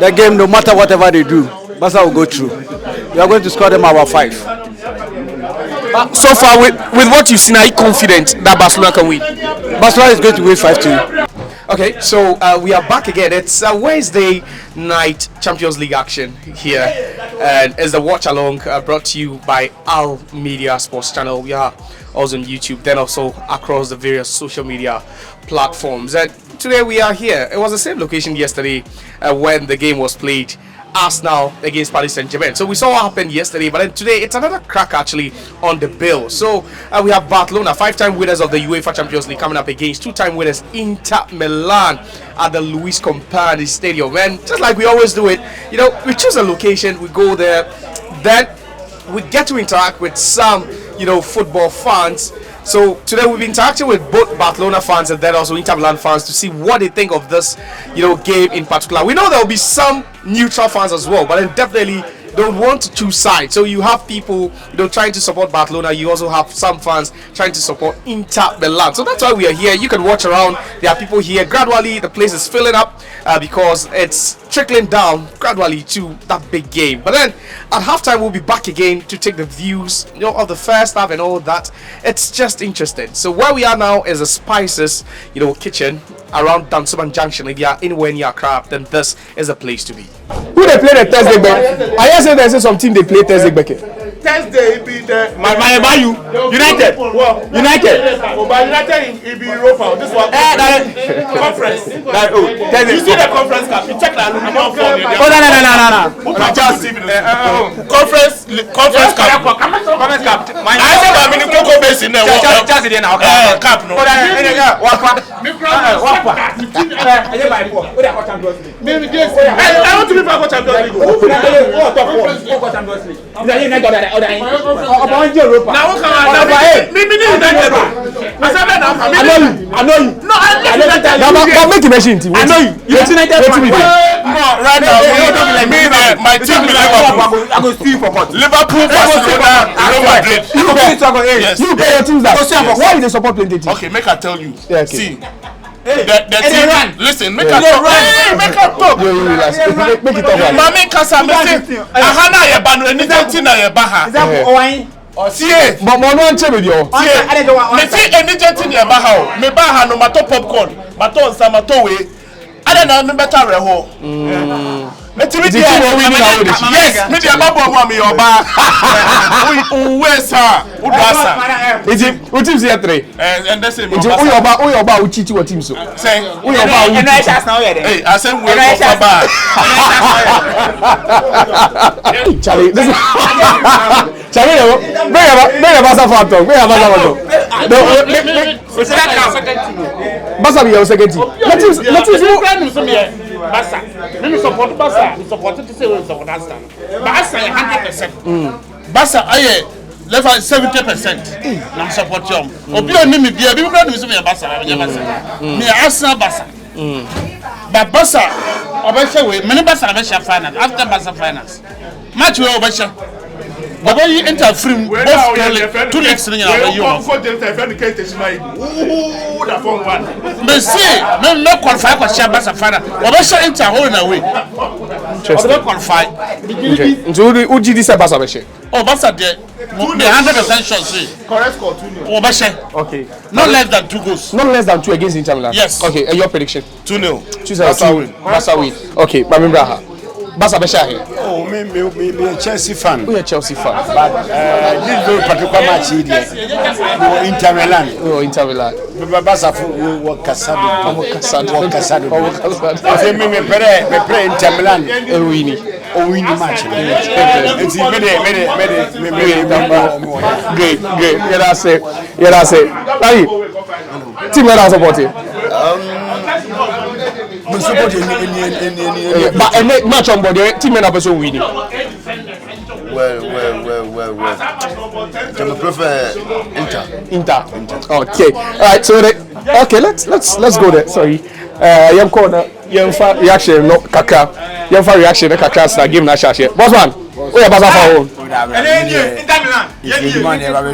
the game, no matter whatever they do, Barca will go through. We are going to score them our 5. So far, with what you've seen, are you confident that Barcelona can win? Barcelona is going to win 5-2. Okay, so we are back again. It's Wednesday night Champions League action here, and it's the watch along brought to you by Al Media Sports Channel. We are also on YouTube, then also across the various social media platforms. And today we are here. It was the same location yesterday when the game was played. Arsenal against Paris Saint-Germain. So we saw what happened yesterday, but then today it's another crack actually on the bill. So we have Barcelona, 5-time winners of the UEFA Champions League, coming up against 2-time winners Inter Milan at the Luis Companys Stadium. And just like we always do it, you know, we choose a location, we go there, then we get to interact with some, you know, football fans. So today we've been interacting with both Barcelona fans and then also Inter Milan fans to see what they think of this, you know, game in particular. We know there will be some neutral fans as well, but then definitely don't want to choose sides. So you have people, you know, trying to support Barcelona. You also have some fans trying to support Inter Milan. So that's why we are here. You can watch around. There are people here. Gradually, the place is filling up because it's trickling down gradually to that big game. But then at halftime, we'll be back again to take the views, you know, of the first half and all that. It's just interesting. So where we are now is a Spices, you know, kitchen around Dansoman Junction. If you are anywhere near Accra, then this is a place to be. Who they play the Thursday back? I hear say there's some team they play Thursday back. Thursday it be the My Bayu United. United. But United it be Europa. This one conference. Thursday. You see the conference cup? You check that. I'm not from Oh no. Conference cup. Conference cup. I said I'm in the Coco Basin now. Just it now. Cup no. I want to be back for Champions League. Now me I know you. No, I make a machine team. I know you. You United fan. No, right now my team be Liverpool. I go see you for what? Liverpool, Barcelona, Real Madrid. You play your teams that. Why you dey support plenty teams? Okay, make I tell you. See. The team, listen, make a talk. Make a talk. Make it talk. Mami kasa mesi. Ahana ye banu anything na ye baha. Is that Owain? See, but no one tell me yo. Me see anything ye baha. Me baha no mato popcorn, mato nsa mato we. Ada na me better reho. Yes, me dey babo mo me oba. We sir. Udasa. Is it what team say 3? And that's it. Who your ba uchi what team so? Say who your ba uchi. Hey, I said we go baba. Charlie, this is Charlie, bring Barca fan talk. Bring Barca fan talk. Barca be your second team. Let us Barca. Me support Barca. Me support to say we support Arsenal. Barca 100%. Barca aye left 70%. Na support you. Obi oni me bia bi brand me so me Barca. Me Arsenal Barca. But Barca obesha we me Barca obesha finals after Barca finals. Match we obesha. Baba yi enter free both 2 legs ni na you. Me see me qualify for Barca final. Obesha enter hole na way. Interesting. Qualify. Okay. So who did this Barca obesha? Oh, Barca there. 100% sure see. Correct score 2-0. Obesha. Okay. Not less than 2 goals. Not less than 2 against Inter Milan. Yes. Okay, and your prediction? 2-0. Choose Barca win. Barca win. Okay, Mami Braha. Barca besha here. Oh, me Chelsea fan. We are Chelsea fan. But this very particular match here, Inter Milan. Oh, Inter Milan. Barca wo Casado. I say me play Inter Milan. Win match. It's Great. Yeah, that's it. Hey, team where support you? support but match on body team and person winning. Well. I prefer Inter. Okay. All right. So let's go there. Sorry. Young corner. Young reaction. No kaka. Young reaction. Kaka start game na share. Boss man. We are Barca for home. Inter Milan.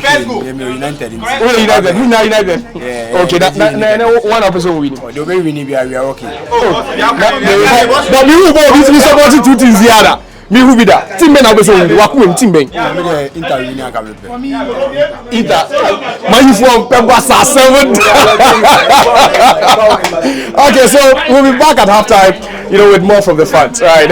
First goal. United. Okay, that one episode winning. The way we need, we are okay. But we will support two things here. Me who be that? Team Ben episode winning. Waku team Ben. Inter winning can be. Inter. Man, you from Pembasa 7. Okay, so we'll be back at halftime. With more from the fans, right?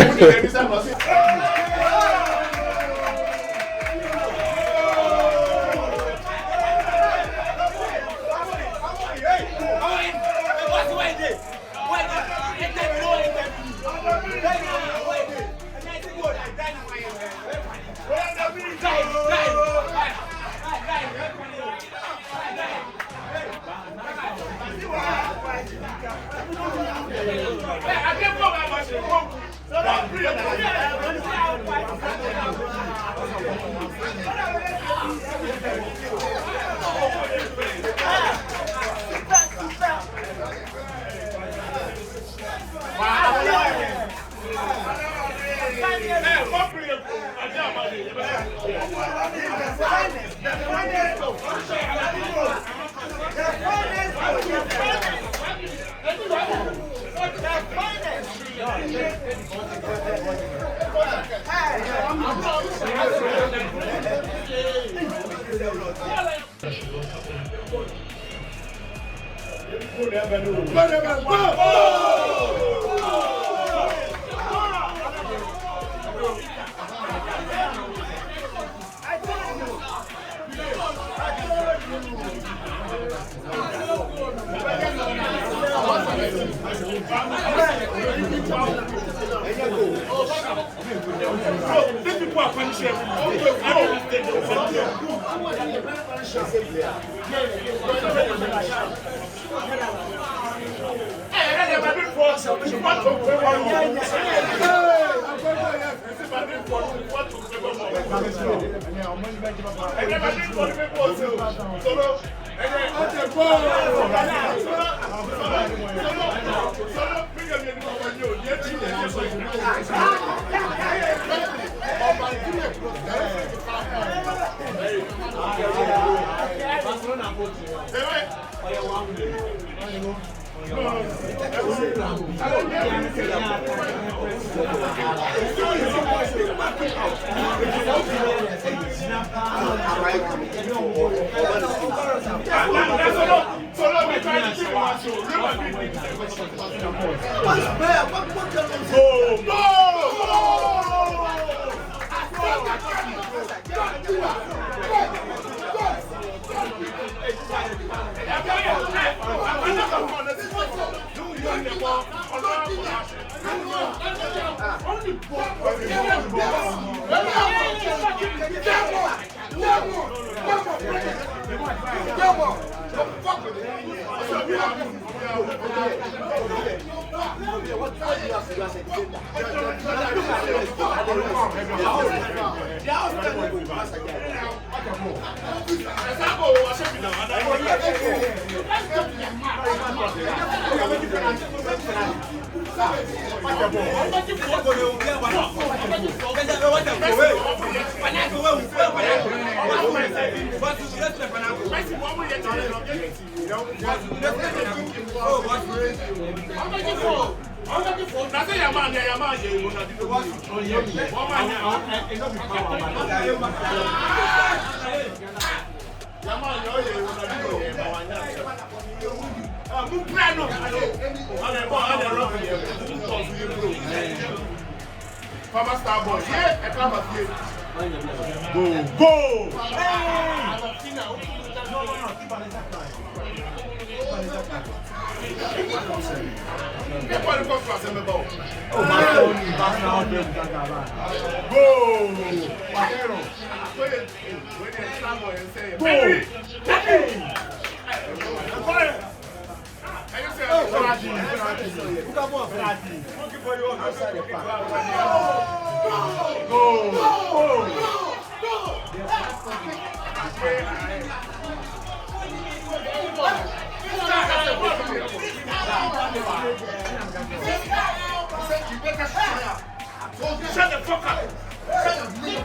Shut the fuck up!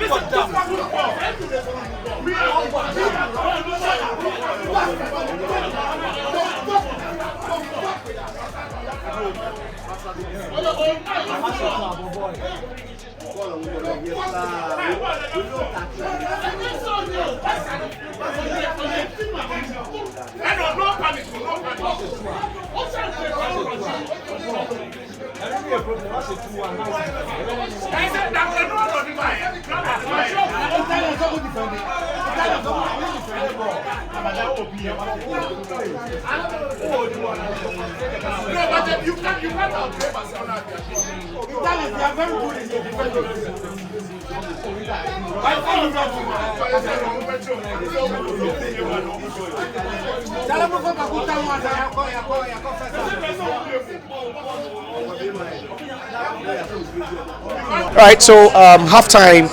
Right, so halftime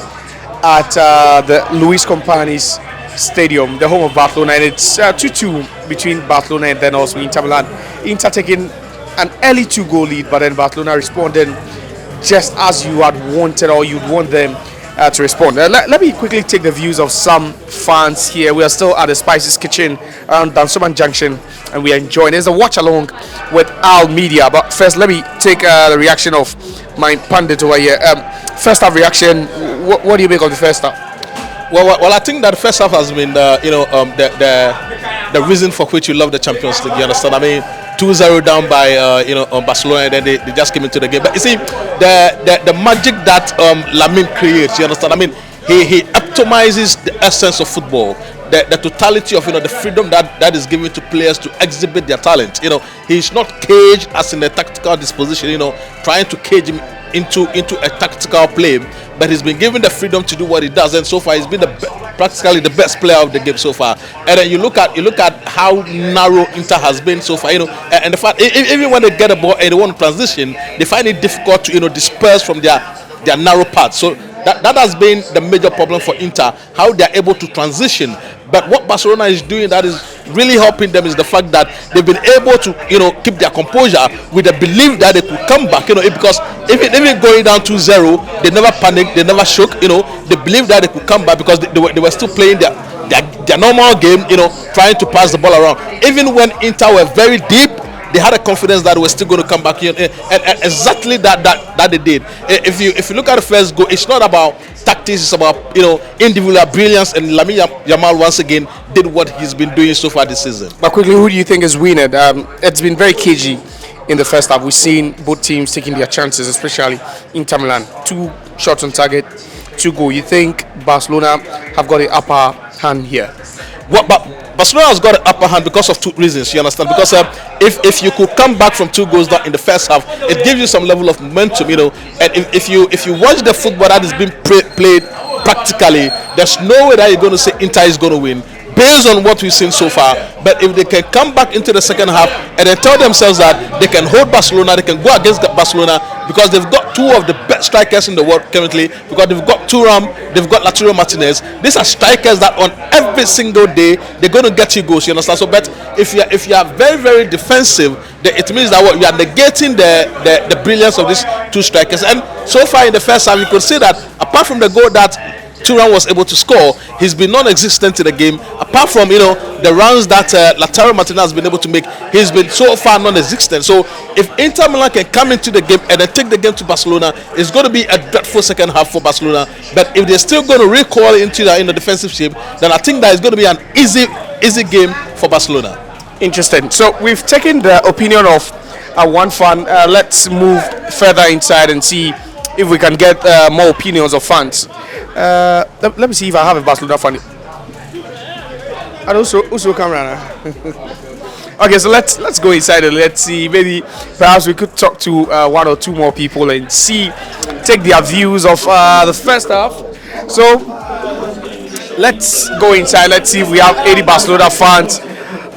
at the Luis Companys Stadium, the home of Barcelona, and it's 2-2 between Barcelona and then also Inter Milan. Inter taking an early 2-goal lead, but then Barcelona responding just as you had wanted or you'd want them to respond. Let me quickly take the views of some fans here. We are still at the Spices Kitchen around Dansoman Junction, and we are enjoying. There's a watch along with Al Media, but first let me take the reaction of my pundit over here. First half reaction. What do you make of the first half? Well, I think that the first half has been the reason for which you love the Champions League. You understand? I mean, 2-0 down by Barcelona, and then they just came into the game. But you see, the magic that Lamine creates. You understand? I mean, he optimizes the essence of football, the totality of the freedom that is given to players to exhibit their talent. He's not caged as in the tactical disposition. Trying to cage him into a tactical play, but he's been given the freedom to do what he does, and so far he's been practically the best player of the game so far. And then you look at how narrow Inter has been so far, and the fact even when they get a ball and they want to transition, they find it difficult to disperse from their narrow path. So that has been the major problem for Inter, how they are able to transition. But what Barcelona is doing that is really helping them is the fact that they've been able to keep their composure with the belief that they could come back, because even going down 2-0, they never panicked, they never shook. They believed that they could come back because they were still playing their normal game, trying to pass the ball around. Even when Inter were very deep, they had a confidence that we're still going to come back here, and exactly that they did. If you look at the first goal, it's not about tactics, it's about individual brilliance, and Lamine Yamal once again did what he's been doing so far this season. But quickly, who do you think is winning? It's been very cagey in the first half. We've seen both teams taking their chances, especially Inter Milan. 2 shots on target, 2 goals. You think Barcelona have got the upper hand here? But Barcelona has got an upper hand because of 2 reasons. You understand? Because if you could come back from 2 goals down in the first half, it gives you some level of momentum. And if you watch the football that is being played practically, there's no way that you're going to say Inter is going to win based on what we've seen so far. But if they can come back into the second half and then tell themselves that they can hold Barcelona, they can go against Barcelona, because they've got 2 of the best strikers in the world currently, because they've got Thuram, they've got Lautaro Martinez. These are strikers that on every single day they're going to get you goals. You understand? So, but if you are very, very defensive, then it means that you are negating the brilliance of these 2 strikers. And so far in the first half, you could see that apart from the goal that Thuram was able to score, he's been non-existent in the game. Apart from the runs that Lautaro Martinez has been able to make, he's been so far non-existent. So if Inter Milan can come into the game and then take the game to Barcelona, it's going to be a dreadful second half for Barcelona. But if they're still going to recoil into the defensive shape, then I think that it's going to be an easy game for Barcelona. Interesting. So we've taken the opinion of one fan. Let's move further inside and see if we can get more opinions of fans. Let me see if I have a Barcelona fan. And also camera. Okay, so let's go inside and let's see. Maybe perhaps we could talk to 1 or 2 more people and take their views of the first half. So let's go inside. Let's see if we have any Barcelona fans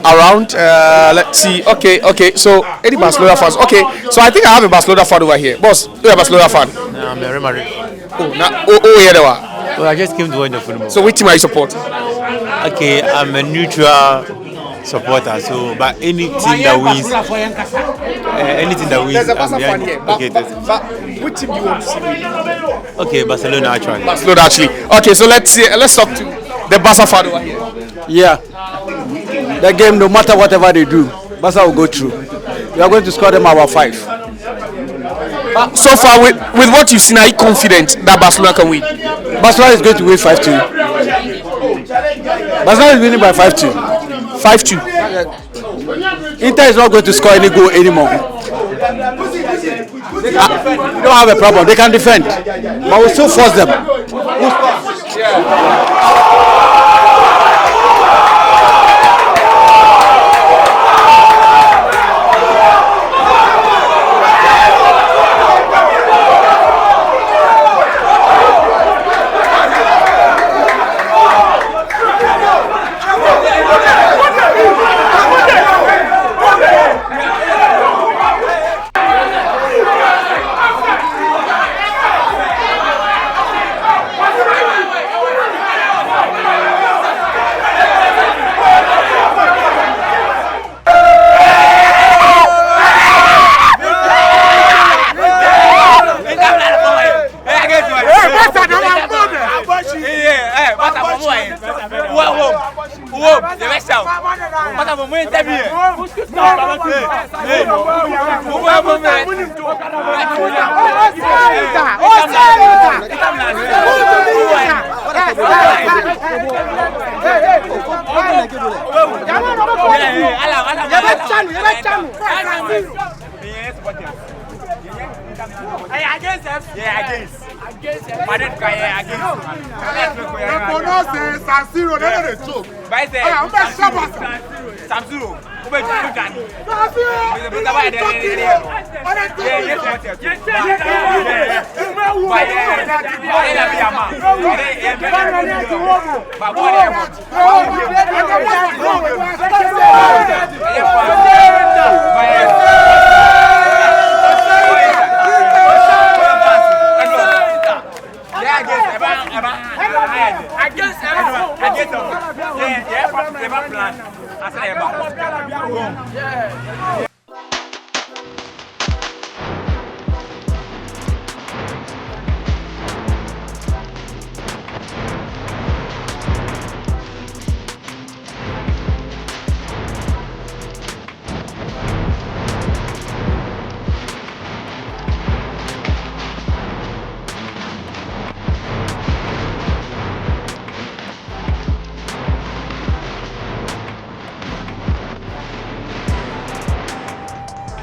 around. Let's see. Okay. So any Barcelona fans? Okay. So I think I have a Barcelona fan over here. Boss, you're a Barcelona fan? No, I'm a Real Madrid. Yeah, there were. Well, I just came to watch the football. So which team are you supporting? Okay, I'm a neutral supporter. So, but anything that wins, There's a Barca fan I'm here. behind. Okay, Which team do you want to see win? Okay, Barcelona actually. Barcelona actually. Okay, so let's talk to the Barca fan over here. Yeah. The game, no matter whatever they do, Barca will go through. We are going to score them about 5. So far, with what you've seen, are you confident that Barcelona can win? Barcelona is going to win 5-2. Barcelona is winning by 5-2. 5-2. Inter is not going to score any goal anymore. We don't have a problem. They can defend, but we'll still force them.